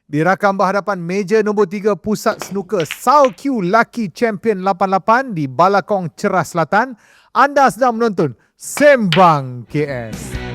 Dirakam berhadapan meja nombor 3 Pusat Snooker SAOQ Lucky Champion 88 di Balakong Cerah Selatan. Anda sedang menonton Sembang KS.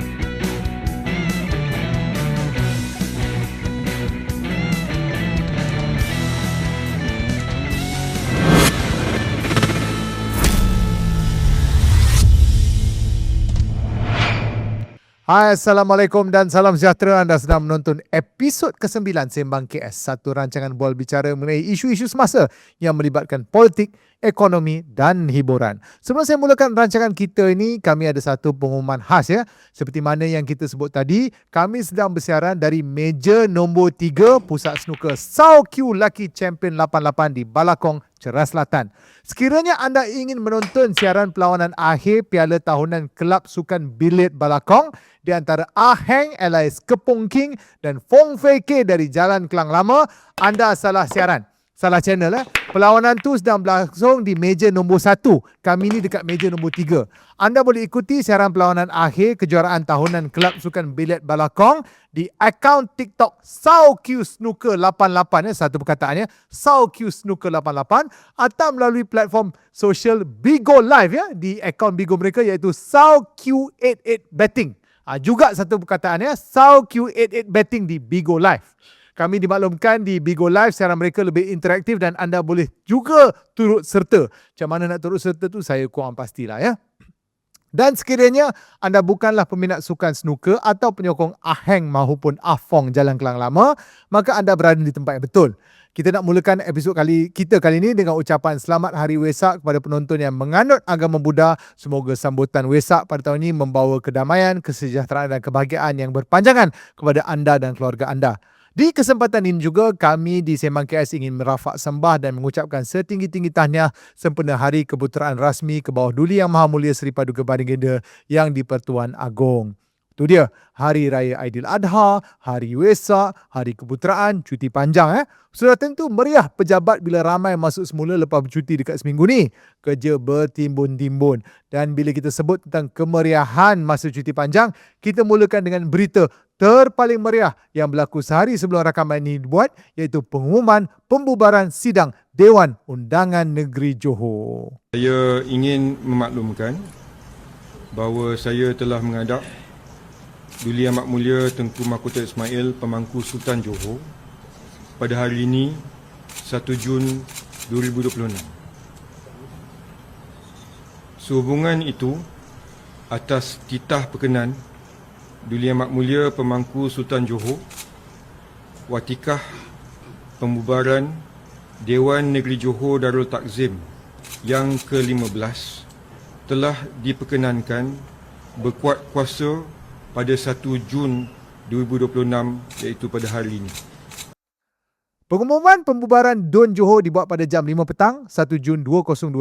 Hai, Assalamualaikum dan salam sejahtera. Anda sedang menonton episod ke-9 Sembang KS, satu rancangan bual bicara mengenai isu-isu semasa yang melibatkan politik, ekonomi dan hiburan. Sebelum saya mulakan rancangan kita ini, kami ada satu pengumuman khas ya. Seperti mana yang kita sebut tadi, kami sedang bersiaran dari meja nombor 3 Pusat Snooker SAOQ Lucky Champion 88 di Balakong Cerah Selatan. Sekiranya anda ingin menonton siaran perlawanan akhir Piala Tahunan Kelab Sukan Bilet Balakong di antara Aheng Alias Kepong King dan Fong Fei Ke dari Jalan Kelang Lama, anda salah siaran. Salah channel. Perlawanan tu sedang berlangsung di meja nombor 1. Kami ni dekat meja nombor 3. Anda boleh ikuti siaran perlawanan akhir kejuaraan tahunan Kelab Sukan Bilet Balakong di akaun TikTok SAOQ Snooker 88 satu perkataannya SAOQ Snooker 88 atau melalui platform sosial Bigo Live ya di akaun Bigo mereka iaitu SAOQ 88 Betting. Juga satu perkataannya SAOQ 88 Betting di Bigo Live. Kami dimaklumkan di Bigo Live siaran mereka lebih interaktif dan anda boleh juga turut serta. Macam mana nak turut serta tu saya kurang pastilah ya. Dan sekiranya anda bukanlah peminat sukan snooker atau penyokong Aheng maupun Afong Jalan Kelang Lama, maka anda berada di tempat yang betul. Kita nak mulakan episod kita kali ini dengan ucapan selamat Hari Wesak kepada penonton yang menganut agama Buddha. Semoga sambutan Wesak pada tahun ini membawa kedamaian, kesejahteraan dan kebahagiaan yang berpanjangan kepada anda dan keluarga anda. Di kesempatan ini juga kami di Sembang KS ingin merafak sembah dan mengucapkan setinggi-tinggi tahniah sempena Hari Keputeraan Rasmi ke bawah Duli Yang Maha Mulia Seri Paduka Baginda Yang di-Pertuan Agong. Itu dia, Hari Raya Aidiladha, Hari Wesak, Hari Keputeraan, cuti panjang. Sudah tentu meriah pejabat bila ramai masuk semula lepas bercuti dekat seminggu ni. Kerja bertimbun-timbun. Dan bila kita sebut tentang kemeriahan masa cuti panjang, kita mulakan dengan berita terpaling meriah yang berlaku sehari sebelum rakaman ini dibuat, iaitu pengumuman pembubaran sidang Dewan Undangan Negeri Johor. Saya ingin memaklumkan bahawa saya telah menghadap Duli Amat Mulia Tengku Mahkota Ismail Pemangku Sultan Johor pada hari ini 1 Jun 2026. Sehubungan itu, atas titah perkenan Duli Amat Mulia Pemangku Sultan Johor, watikah pembubaran Dewan Negeri Johor Darul Takzim yang ke-15 telah diperkenankan berkuat kuasa pada 1 Jun 2026 iaitu pada hari ini. Pengumuman pembubaran DUN Johor dibuat pada jam 5 petang 1 Jun 2026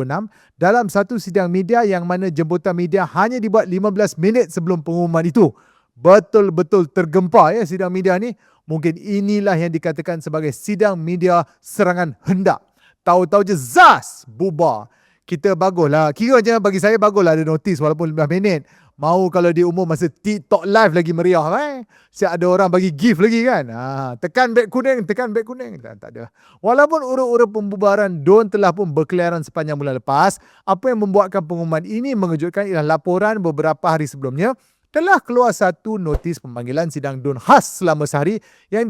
dalam satu sidang media yang mana jemputan media hanya dibuat 15 minit sebelum pengumuman itu. Betul-betul tergempar ya sidang media ni. Mungkin inilah yang dikatakan sebagai sidang media serangan hendak. Tahu-tahu je zas bubar. Kita baguslah. Kira je bagi saya baguslah ada notis walaupun 15 minit. Mau kalau di umum masa TikTok live lagi meriah siap ada orang bagi gift lagi kan. Tekan beg kuning. Tak ada. Walaupun urut-urut pembubaran DUN telah pun berkeliaran sepanjang bulan lepas, apa yang membuatkan pengumuman ini mengejutkan ialah laporan beberapa hari sebelumnya telah keluar satu notis pemanggilan sidang DUN khas selama sehari yang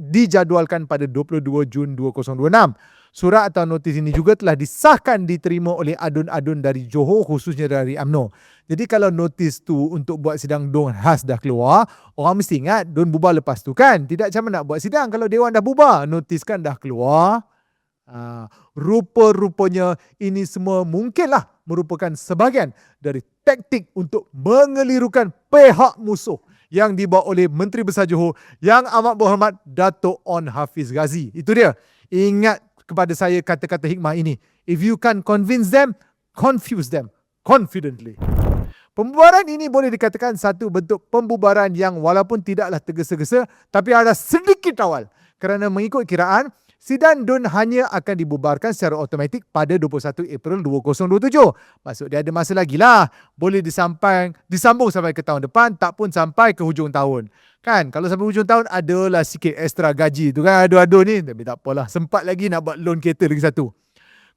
dijadualkan pada 22 Jun 2026. Surat atau notis ini juga telah disahkan diterima oleh adun-adun dari Johor khususnya dari UMNO. Jadi kalau notis tu untuk buat sidang DUN khas dah keluar, orang mesti ingat DUN bubar lepas tu kan. Tidak macam mana nak buat sidang kalau Dewan dah bubar, notis kan dah keluar. Rupa-rupanya ini semua mungkinlah merupakan sebahagian dari taktik untuk mengelirukan pihak musuh yang dibawa oleh Menteri Besar Johor Yang Amat Berhormat Dato' On Hafiz Ghazi. Itu dia. Ingat kepada saya kata-kata hikmah ini. If you can convince them, confuse them confidently. Pembubaran ini boleh dikatakan satu bentuk pembubaran yang walaupun tidaklah tergesa-gesa tapi ada sedikit awal. Kerana mengikut kiraan, sidang DUN hanya akan dibubarkan secara automatik pada 21 April 2027. Maksud dia ada masa lagi lah. Boleh disambung sampai ke tahun depan, tak pun sampai ke hujung tahun. Kan, kalau sampai hujung tahun adalah sikit extra gaji tu kan, adu-adu ni. Tapi tak apalah, sempat lagi nak buat loan kereta lagi satu.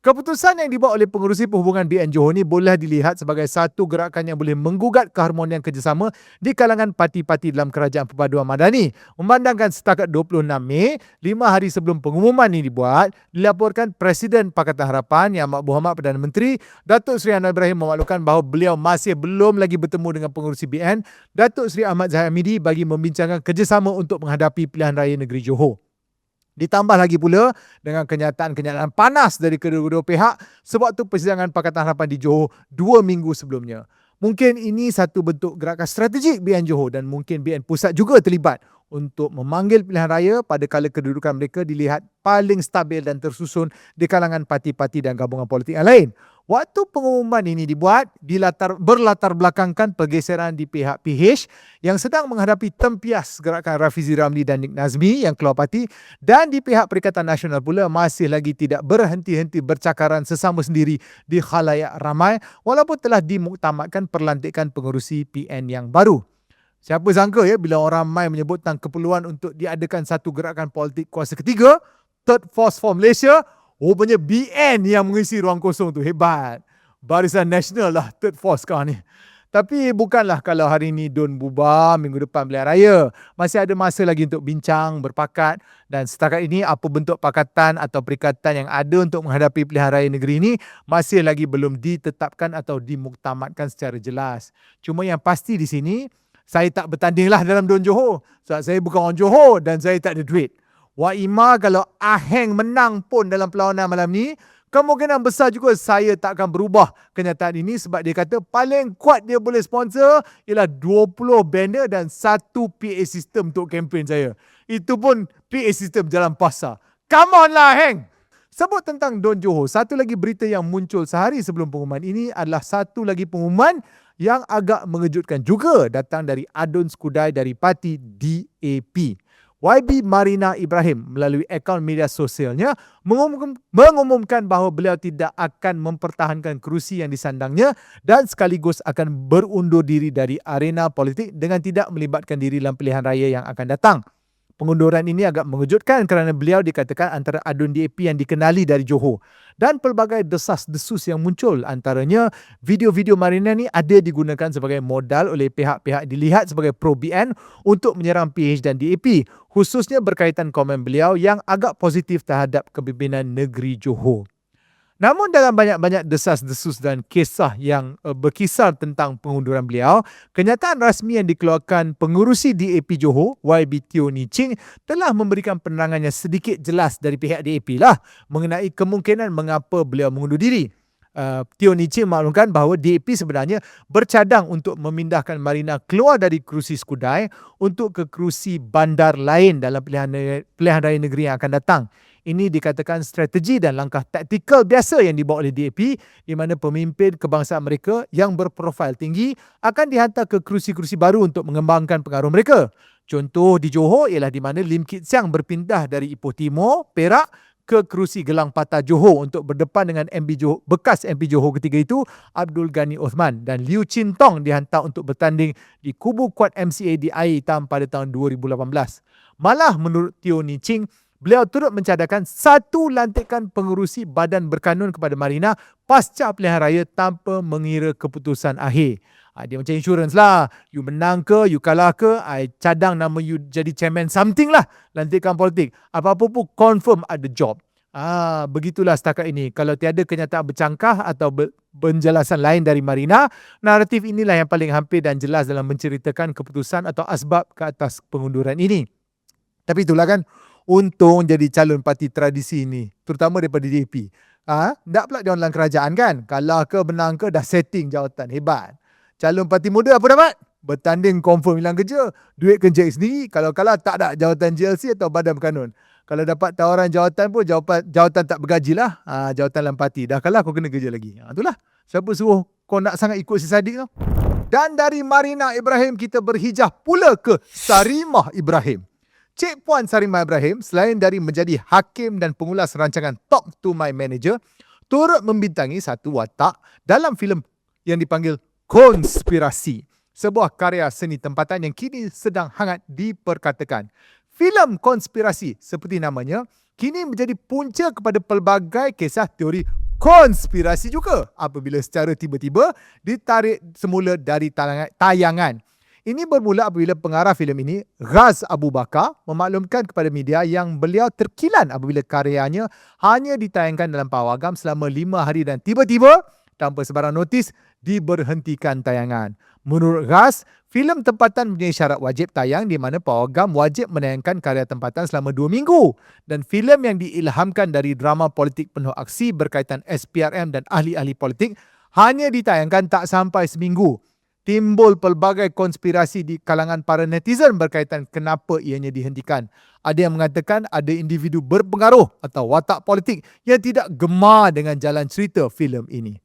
Keputusan yang dibuat oleh pengerusi perhubungan BN Johor ni boleh dilihat sebagai satu gerakan yang boleh menggugat keharmonian kerjasama di kalangan parti-parti dalam Kerajaan Perpaduan Madani. Memandangkan setakat 26 Mei, 5 hari sebelum pengumuman ini dibuat, dilaporkan Presiden Pakatan Harapan Yang Amat Berhormat Perdana Menteri Datuk Seri Anwar Ibrahim memaklumkan bahawa beliau masih belum lagi bertemu dengan pengerusi BN Datuk Seri Ahmad Zahid Hamidi bagi membincangkan kerjasama untuk menghadapi pilihan raya negeri Johor. Ditambah lagi pula dengan kenyataan-kenyataan panas dari kedua-dua pihak sebab tu persidangan Pakatan Harapan di Johor 2 minggu sebelumnya. Mungkin ini satu bentuk gerakan strategik BN Johor dan mungkin BN Pusat juga terlibat untuk memanggil pilihan raya pada kala kedudukan mereka dilihat paling stabil dan tersusun di kalangan parti-parti dan gabungan politik yang lain. Waktu pengumuman ini dibuat, berlatar belakangkan pergeseran di pihak PH yang sedang menghadapi tempias gerakan Rafizi Ramli dan Nik Nazmi yang keluar parti dan di pihak Perikatan Nasional pula masih lagi tidak berhenti-henti bercakaran sesama sendiri di khalayak ramai walaupun telah dimuktamadkan perlantikan pengerusi PN yang baru. Siapa sangka ya bila orang ramai menyebut tentang keperluan untuk diadakan satu gerakan politik kuasa ketiga, Third Force for Malaysia, rupanya BN yang mengisi ruang kosong tu. Hebat. Barisan Nasional lah Third Force kau ni. Tapi bukanlah kalau hari ni DUN bubar, minggu depan pilihan raya. Masih ada masa lagi untuk bincang, berpakat dan setakat ini apa bentuk pakatan atau perikatan yang ada untuk menghadapi pilihan raya negeri ini masih lagi belum ditetapkan atau dimuktamadkan secara jelas. Cuma yang pasti di sini, saya tak bertanding lah dalam DUN Johor. Sebab saya bukan orang Johor dan saya tak ada duit. Wak Ima kalau Aheng menang pun dalam perlawanan malam ni, kemungkinan besar juga saya tak akan berubah kenyataan ini sebab dia kata paling kuat dia boleh sponsor ialah 20 banner dan 1 PA system untuk kempen saya. Itu pun PA system jalan pasar. Come on lah Aheng! Sebut tentang DUN Johor, satu lagi berita yang muncul sehari sebelum pengumuman ini adalah satu lagi pengumuman yang agak mengejutkan juga datang dari Adun Skudai dari parti DAP. YB Marina Ibrahim melalui akaun media sosialnya mengumumkan bahawa beliau tidak akan mempertahankan kerusi yang disandangnya dan sekaligus akan berundur diri dari arena politik dengan tidak melibatkan diri dalam pilihan raya yang akan datang. Pengunduran ini agak mengejutkan kerana beliau dikatakan antara adun DAP yang dikenali dari Johor. Dan pelbagai desas-desus yang muncul antaranya video-video Marina ni ada digunakan sebagai modal oleh pihak-pihak dilihat sebagai pro-BN untuk menyerang PH dan DAP. Khususnya berkaitan komen beliau yang agak positif terhadap kepimpinan negeri Johor. Namun dalam banyak-banyak desas-desus dan kisah yang berkisar tentang pengunduran beliau, kenyataan rasmi yang dikeluarkan pengurusi DAP Johor, YB Teo Ni Ching, telah memberikan penerangannya sedikit jelas dari pihak DAP lah mengenai kemungkinan mengapa beliau mengundur diri. Teo Ni Ching maklumkan bahawa DAP sebenarnya bercadang untuk memindahkan Marina keluar dari kerusi Skudai untuk ke kerusi bandar lain dalam pilihan raya negeri yang akan datang. Ini dikatakan strategi dan langkah taktikal biasa yang dibawa oleh DAP di mana pemimpin kebangsaan mereka yang berprofil tinggi akan dihantar ke kerusi-kerusi baru untuk mengembangkan pengaruh mereka. Contoh di Johor ialah di mana Lim Kit Siang berpindah dari Ipoh Timur, Perak ke kerusi Gelang Patah Johor untuk berdepan dengan bekas MP Johor ketiga itu Abdul Ghani Osman dan Liu Chin Tong dihantar untuk bertanding di kubu kuat MCA di Air Hitam pada tahun 2018. Malah menurut Teo Ni Ching, beliau turut mencadangkan satu lantikan pengerusi badan berkanun kepada Marina pasca pilihan raya tanpa mengira keputusan akhir. Dia macam insurans lah. You menang ke, you kalah ke, I cadang nama you jadi chairman something lah. Lantikan politik. Apa-apa pun confirm ada job. Begitulah setakat ini. Kalau tiada kenyataan bercangkah atau penjelasan lain dari Marina, naratif inilah yang paling hampir dan jelas dalam menceritakan keputusan atau asbab ke atas pengunduran ini. Tapi itulah kan, untung jadi calon parti tradisi ini, terutama daripada DAP. Tak pula dia dalam kerajaan kan? Kalah ke, menang ke, dah setting jawatan. Hebat. Calon parti muda apa dapat? Bertanding confirm hilang kerja. Duit kerja sendiri. Kalau kalah tak ada jawatan GLC atau badan berkanun. Kalau dapat tawaran jawatan pun, jawatan tak bergaji lah. Jawatan dalam parti. Dah kalah kau kena kerja lagi. Itulah. Siapa suruh kau nak sangat ikut si Sadiq tu? Dan dari Marina Ibrahim kita berhijrah pula ke Sarimah Ibrahim. Cik Puan Sarimah Ibrahim, selain dari menjadi hakim dan pengulas rancangan Talk to My Manager, turut membintangi satu watak dalam filem yang dipanggil Konspirasi. sebuah karya seni tempatan yang kini sedang hangat diperkatakan. Filem konspirasi seperti namanya kini menjadi punca kepada pelbagai kisah teori konspirasi juga apabila secara tiba-tiba ditarik semula dari tayangan. Ini bermula apabila pengarah filem ini, Ghaz Abu Bakar, memaklumkan kepada media yang beliau terkilan apabila karyanya hanya ditayangkan dalam pawagam selama 5 hari dan tiba-tiba, tanpa sebarang notis, diberhentikan tayangan. Menurut Ghaz, filem tempatan mempunyai syarat wajib tayang di mana pawagam wajib menayangkan karya tempatan selama 2 minggu. Dan filem yang diilhamkan dari drama politik penuh aksi berkaitan SPRM dan ahli-ahli politik hanya ditayangkan tak sampai seminggu. Timbul pelbagai konspirasi di kalangan para netizen berkaitan kenapa ianya dihentikan. Ada yang mengatakan ada individu berpengaruh atau watak politik yang tidak gemar dengan jalan cerita filem ini.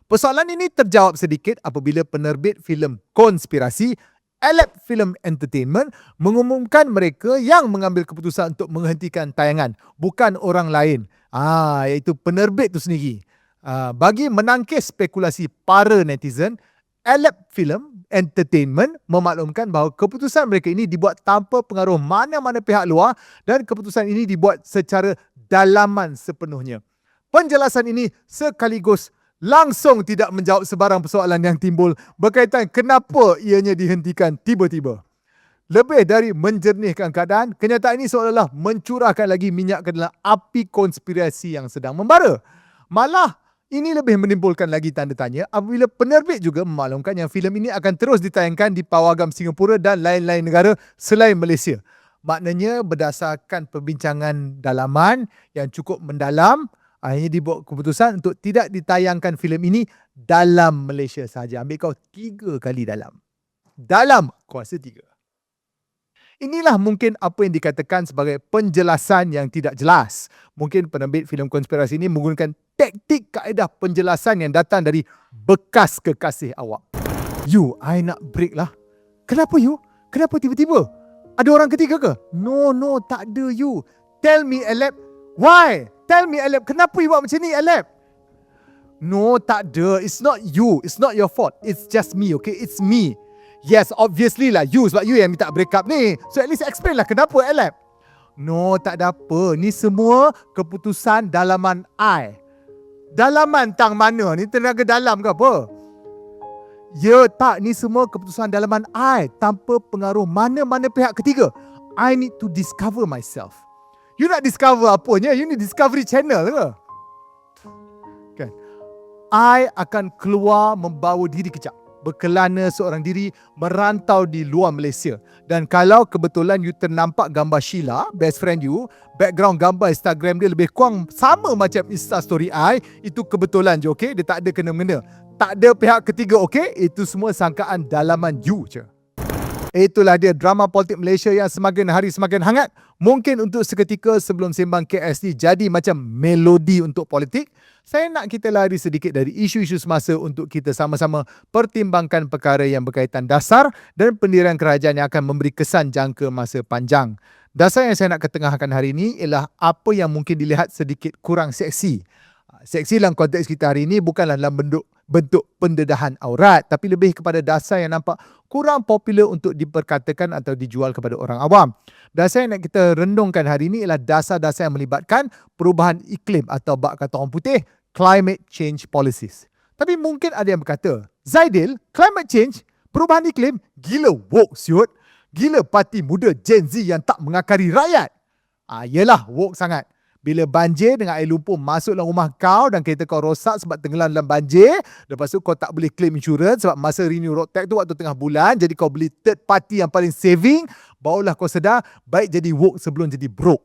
Persoalan ini terjawab sedikit apabila penerbit filem konspirasi Alep Film Entertainment mengumumkan mereka yang mengambil keputusan untuk menghentikan tayangan, bukan orang lain. Iaitu penerbit itu sendiri. Bagi menangkis spekulasi para netizen, Alep Film Entertainment memaklumkan bahawa keputusan mereka ini dibuat tanpa pengaruh mana-mana pihak luar dan keputusan ini dibuat secara dalaman sepenuhnya. Penjelasan ini sekaligus langsung tidak menjawab sebarang persoalan yang timbul berkaitan kenapa ianya dihentikan tiba-tiba. Lebih dari menjernihkan keadaan, kenyataan ini seolah-olah mencurahkan lagi minyak ke dalam api konspirasi yang sedang membara. Malah, ini lebih menimbulkan lagi tanda tanya apabila penerbit juga memaklumkan yang filem ini akan terus ditayangkan di pawagam Singapura dan lain-lain negara selain Malaysia. Maknanya berdasarkan perbincangan dalaman yang cukup mendalam, akhirnya dibuat keputusan untuk tidak ditayangkan filem ini dalam Malaysia sahaja. Ambil kau 3 kali dalam. Dalam kuasa 3. Inilah mungkin apa yang dikatakan sebagai penjelasan yang tidak jelas. Mungkin penerbit filem konspirasi ini menggunakan taktik kaedah penjelasan yang datang dari bekas kekasih awak. You, I nak break lah. Kenapa you? Kenapa tiba-tiba? Ada orang ketiga ke? No, tak ada you. Tell me, Alep. Why? Tell me, Alep. Kenapa you buat macam ni, Alep? No, tak ada. It's not you. It's not your fault. It's just me, okay? It's me. Yes, obviously lah you, sebab you yang minta break up ni. So at least explain lah kenapa, Alep. No, tak ada apa. Ni semua keputusan dalaman I. Dalaman tang mana? Ni tenaga dalam ke apa? Ya tak, ni semua keputusan dalaman I tanpa pengaruh mana-mana pihak ketiga. I need to discover myself. You nak discover apanya? You ni Discovery Channel ke? Kan? I akan keluar membawa diri kejap. Berkelana seorang diri merantau di luar Malaysia. Dan kalau kebetulan you ternampak gambar Sheila, best friend you, background gambar Instagram dia lebih kurang sama macam Insta story I, itu kebetulan je, okay? Dia tak ada kena-mengena. Tak ada pihak ketiga, okay? Itu semua sangkaan dalaman you je. Itulah dia drama politik Malaysia yang semakin hari semakin hangat. Mungkin untuk seketika sebelum sembang KSD jadi macam melodi untuk politik, saya nak kita lari sedikit dari isu-isu semasa untuk kita sama-sama pertimbangkan perkara yang berkaitan dasar dan pendirian kerajaan yang akan memberi kesan jangka masa panjang. Dasar yang saya nak ketengahkan hari ini ialah apa yang mungkin dilihat sedikit kurang seksi. Seksi dalam konteks kita hari ini bukanlah dalam bentuk pendedahan aurat, tapi lebih kepada dasar yang nampak kurang popular untuk diperkatakan atau dijual kepada orang awam. Dasar yang nak kita rendungkan hari ini ialah dasar-dasar yang melibatkan perubahan iklim atau bak kata orang putih, climate change policies. Tapi mungkin ada yang berkata, Zaidil, climate change, perubahan iklim, gila woke siut. Gila parti muda Gen Z yang tak mengakari rakyat. Yelah, woke sangat. Bila banjir dengan air lumpur masuk dalam rumah kau dan kereta kau rosak sebab tenggelam dalam banjir, lepas tu kau tak boleh claim insurance sebab masa renew road tax tu waktu tengah bulan, jadi kau beli third party yang paling saving, barulah kau sedar baik jadi woke sebelum jadi broke.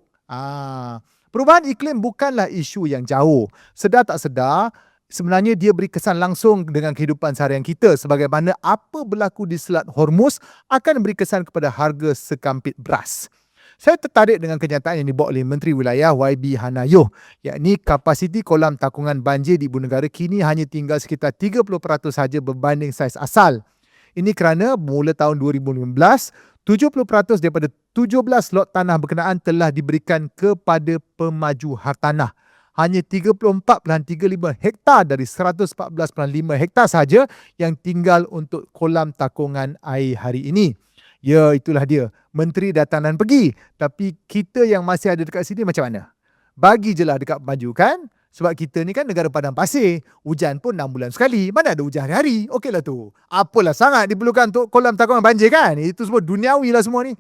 Perubahan iklim bukanlah isu yang jauh. Sedar tak sedar, sebenarnya dia beri kesan langsung dengan kehidupan seharian kita, sebagaimana apa berlaku di Selat Hormuz akan beri kesan kepada harga sekampit beras. Saya tertarik dengan kenyataan yang dibawa oleh Menteri Wilayah YB Hanayoh, yakni kapasiti kolam takungan banjir di Ibu Negara kini hanya tinggal sekitar 30% sahaja berbanding saiz asal. Ini kerana bermula tahun 2015, 70% daripada 17 lot tanah berkenaan telah diberikan kepada pemaju hartanah. hanya 34.35 hektar dari 114.5 hektar sahaja yang tinggal untuk kolam takungan air hari ini. Ya, itulah dia. Menteri datang dan pergi. Tapi kita yang masih ada dekat sini macam mana? Bagi je lah dekat maju kan? Sebab kita ni kan negara padang pasir. Hujan pun 6 bulan sekali. Mana ada hujan hari-hari? Okeylah tu. Apalah sangat diperlukan untuk kolam takungan banjir kan? Itu semua duniawi lah semua ni.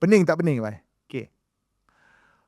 Pening tak pening, Pai? Okey.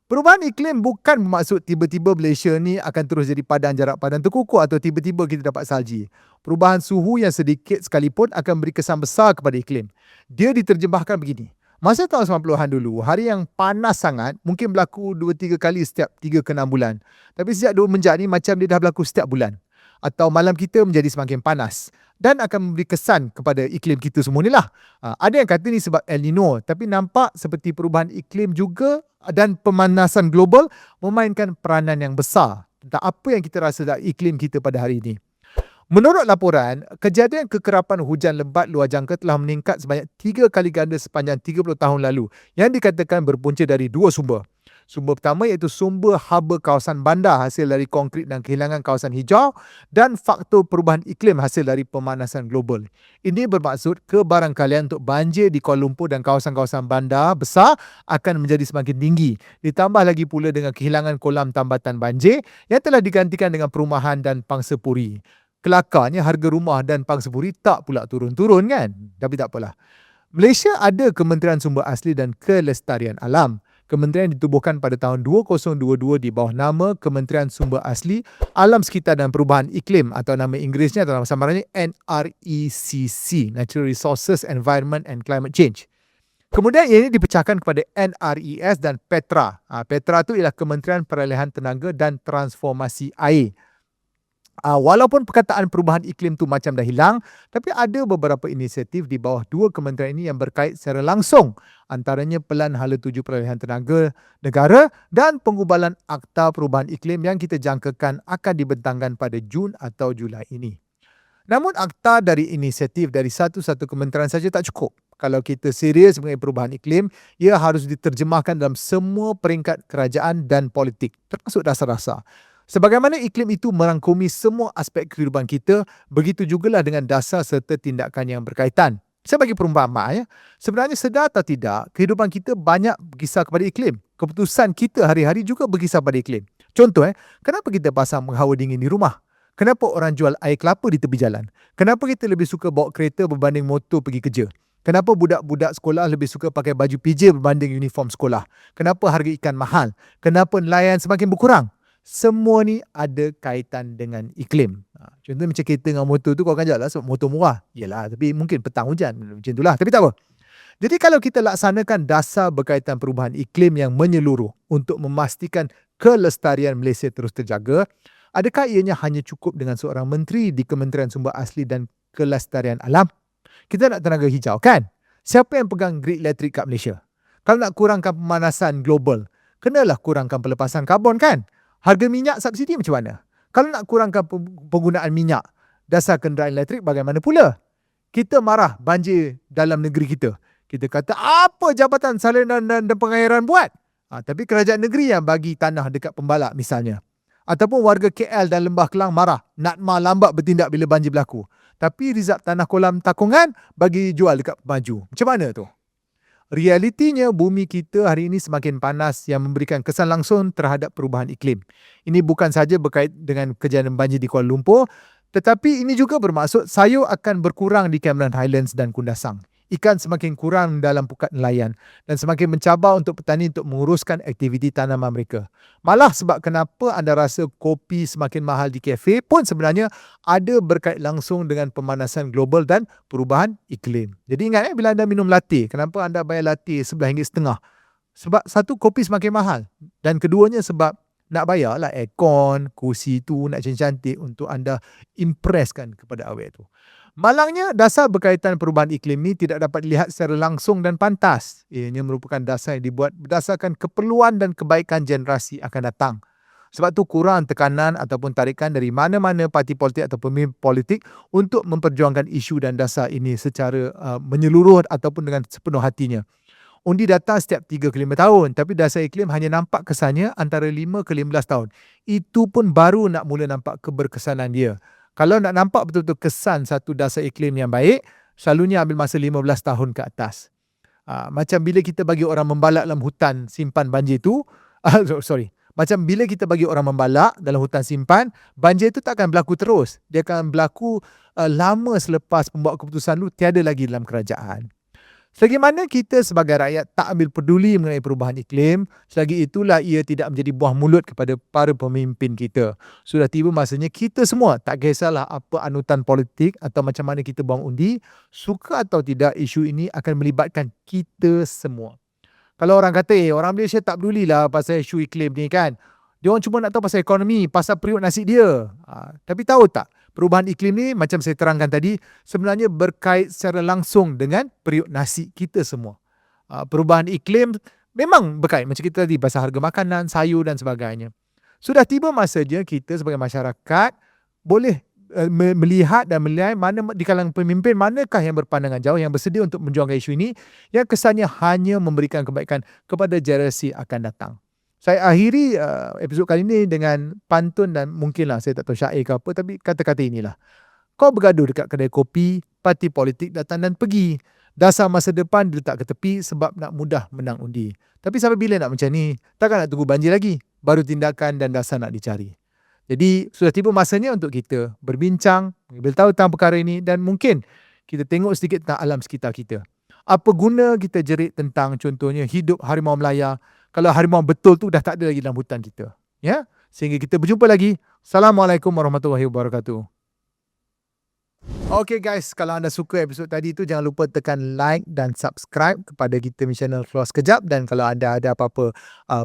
Perubahan iklim bukan bermaksud tiba-tiba Malaysia ni akan terus jadi padang jarak padang terkukuh atau tiba-tiba kita dapat salji. Perubahan suhu yang sedikit sekalipun akan beri kesan besar kepada iklim. Dia diterjemahkan begini. Masa tahun 90-an dulu, hari yang panas sangat mungkin berlaku 2-3 kali setiap 3 ke 6 bulan. Tapi sejak semenjak ni macam dia dah berlaku setiap bulan. Atau malam kita menjadi semakin panas. Dan akan memberi kesan kepada iklim kita semua ni lah. Ada yang kata ni sebab El Nino. Tapi nampak seperti perubahan iklim juga dan pemanasan global memainkan peranan yang besar tentang apa yang kita rasa dalam iklim kita pada hari ini. Menurut laporan, kejadian kekerapan hujan lebat luar jangka telah meningkat sebanyak 3 kali ganda sepanjang 30 tahun lalu yang dikatakan berpunca dari 2 sumber. Sumber pertama iaitu sumber haba kawasan bandar hasil dari konkrit dan kehilangan kawasan hijau dan faktor perubahan iklim hasil dari pemanasan global. Ini bermaksud kebarangkalian untuk banjir di Kuala Lumpur dan kawasan-kawasan bandar besar akan menjadi semakin tinggi. Ditambah lagi pula dengan kehilangan kolam tambatan banjir yang telah digantikan dengan perumahan dan pangsapuri. Kelakarnya harga rumah dan pangsapuri tak pula turun-turun kan? Tapi tak apalah. Malaysia ada Kementerian Sumber Asli dan Kelestarian Alam. Kementerian ditubuhkan pada tahun 2022 di bawah nama Kementerian Sumber Asli, Alam Sekitar dan Perubahan Iklim atau nama Inggerisnya atau nama samarannya NRECC, Natural Resources, Environment and Climate Change. Kemudian ini dipecahkan kepada NRES dan PETRA. PETRA itu ialah Kementerian Peralihan Tenaga dan Transformasi Air. Walaupun perkataan perubahan iklim tu macam dah hilang, tapi ada beberapa inisiatif di bawah 2 kementerian ini yang berkait secara langsung, antaranya Pelan Hala Tuju Peralihan Tenaga Negara dan pengubalan Akta Perubahan Iklim yang kita jangkakan akan dibentangkan pada Jun atau Julai ini. Namun akta dari inisiatif dari satu-satu kementerian saja tak cukup. Kalau kita serius mengenai perubahan iklim, ia harus diterjemahkan dalam semua peringkat kerajaan dan politik, termasuk dasar-dasar. Sebagaimana iklim itu merangkumi semua aspek kehidupan kita, begitu jugalah dengan dasar serta tindakan yang berkaitan. Saya bagi perumpamaan, sebenarnya sedar atau tidak, kehidupan kita banyak berkisar kepada iklim. Keputusan kita hari-hari juga berkisar pada iklim. Contoh, kenapa kita pasang penghawa dingin di rumah? Kenapa orang jual air kelapa di tepi jalan? Kenapa kita lebih suka bawa kereta berbanding motor pergi kerja? Kenapa budak-budak sekolah lebih suka pakai baju PJ berbanding uniform sekolah? Kenapa harga ikan mahal? Kenapa nelayan semakin berkurang? Semua ni ada kaitan dengan iklim. Contoh macam kereta dengan motor tu kau akan jalan sebab motor murah. Yelah, tapi mungkin petang hujan. Macam itulah. Tapi tak apa. Jadi kalau kita laksanakan dasar berkaitan perubahan iklim yang menyeluruh untuk memastikan kelestarian Malaysia terus terjaga, adakah ianya hanya cukup dengan seorang menteri di Kementerian Sumber Asli dan Kelestarian Alam? Kita nak tenaga hijau kan? Siapa yang pegang grid elektrik kat Malaysia? Kalau nak kurangkan pemanasan global, kenalah kurangkan pelepasan karbon kan? Harga minyak subsidi macam mana? Kalau nak kurangkan penggunaan minyak, dasar kenderaan elektrik bagaimana pula? Kita marah banjir dalam negeri kita. Kita kata, apa Jabatan Salinan dan Pengairan buat? Tapi kerajaan negeri yang bagi tanah dekat Pembalak misalnya. Ataupun warga KL dan Lembah Kelang marah, NATMA lambat bertindak bila banjir berlaku. Tapi rizab tanah kolam takungan bagi jual dekat pemaju. Macam mana tu? Realitinya bumi kita hari ini semakin panas yang memberikan kesan langsung terhadap perubahan iklim. Ini bukan sahaja berkait dengan kejadian banjir di Kuala Lumpur, tetapi ini juga bermaksud sayur akan berkurang di Cameron Highlands dan Kundasang. Ikan semakin kurang dalam pukat nelayan dan semakin mencabar untuk petani untuk menguruskan aktiviti tanaman mereka. Malah sebab kenapa anda rasa kopi semakin mahal di kafe pun sebenarnya ada berkait langsung dengan pemanasan global dan perubahan iklim. Jadi ingat bila anda minum latte, kenapa anda bayar latte RM11.50? Sebab satu, kopi semakin mahal dan keduanya sebab nak bayarlah aircon, kursi tu nak cantik-cantik untuk anda impresskan kepada awet tu. Malangnya, dasar berkaitan perubahan iklim ini tidak dapat dilihat secara langsung dan pantas. Ianya merupakan dasar yang dibuat berdasarkan keperluan dan kebaikan generasi akan datang. Sebab tu kurang tekanan ataupun tarikan dari mana-mana parti politik atau pemimpin politik untuk memperjuangkan isu dan dasar ini secara menyeluruh ataupun dengan sepenuh hatinya. Undi datang setiap 3 ke 5 tahun, tapi dasar iklim hanya nampak kesannya antara 5 ke 15 tahun. Itu pun baru nak mula nampak keberkesanan dia. Kalau nak nampak betul-betul kesan satu dasar iklim yang baik, selalunya ambil masa 15 tahun ke atas. Macam bila kita bagi orang membalak dalam hutan simpan banjir tu, macam bila kita bagi orang membalak dalam hutan simpan, banjir tu tak akan berlaku terus. Dia akan berlaku lama selepas pembuat keputusan tu tiada lagi dalam kerajaan. Selagi mana kita sebagai rakyat tak ambil peduli mengenai perubahan iklim, selagi itulah ia tidak menjadi buah mulut kepada para pemimpin kita. Sudah tiba masanya kita semua, tak kisahlah apa anutan politik atau macam mana kita buang undi, suka atau tidak isu ini akan melibatkan kita semua. Kalau orang kata, orang Malaysia tak pedulilah pasal isu iklim ni kan. Dia orang cuma nak tahu pasal ekonomi, pasal periuk nasi dia. Tapi tahu tak, perubahan iklim ni macam saya terangkan tadi, sebenarnya berkait secara langsung dengan periuk nasi kita semua. Perubahan iklim memang berkait macam kita tadi pasal harga makanan, sayur dan sebagainya. Sudah tiba masanya kita sebagai masyarakat boleh melihat dan menilai mana di kalangan pemimpin manakah yang berpandangan jauh, yang bersedia untuk menjuangkan isu ini, yang kesannya hanya memberikan kebaikan kepada generasi akan datang. Saya akhiri episod kali ini dengan pantun dan mungkinlah saya tak tahu syair ke apa, tapi kata-kata inilah. Kau bergaduh dekat kedai kopi, parti politik datang dan pergi. Dasar masa depan diletak ke tepi sebab nak mudah menang undi. Tapi sampai bila nak macam ni? Takkan nak tunggu banjir lagi? Baru tindakan dan dasar nak dicari. Jadi sudah tiba masanya untuk kita berbincang, mengambil tahu tentang perkara ini dan mungkin kita tengok sedikit tentang alam sekitar kita. Apa guna kita jerit tentang contohnya hidup harimau Melaya kalau harimau betul tu dah tak ada lagi dalam hutan kita. Ya? Sehingga kita berjumpa lagi. Assalamualaikum warahmatullahi wabarakatuh. Okay guys, kalau anda suka episod tadi tu, jangan lupa tekan like dan subscribe kepada kita di channel Keluar Sekejap. Dan kalau anda ada apa-apa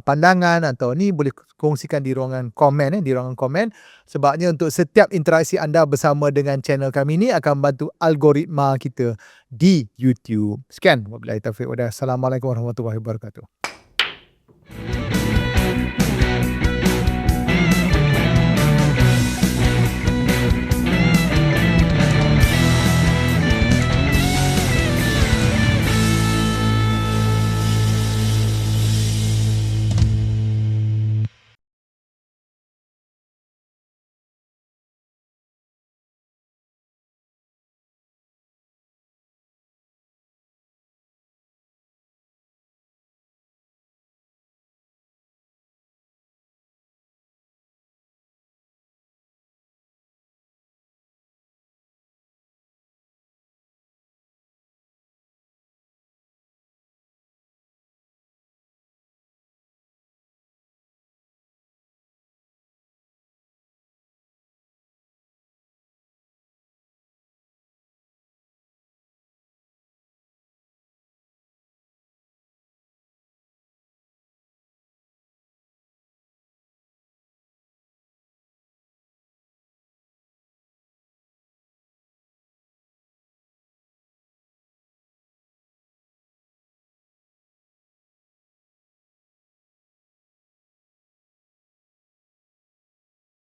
pandangan atau ni, boleh kongsikan di ruangan komen, di ruangan komen. Sebabnya untuk setiap interaksi anda bersama dengan channel kami ni akan membantu algoritma kita di YouTube. Sekian. Wabillahi taufiq. Assalamualaikum warahmatullahi wabarakatuh.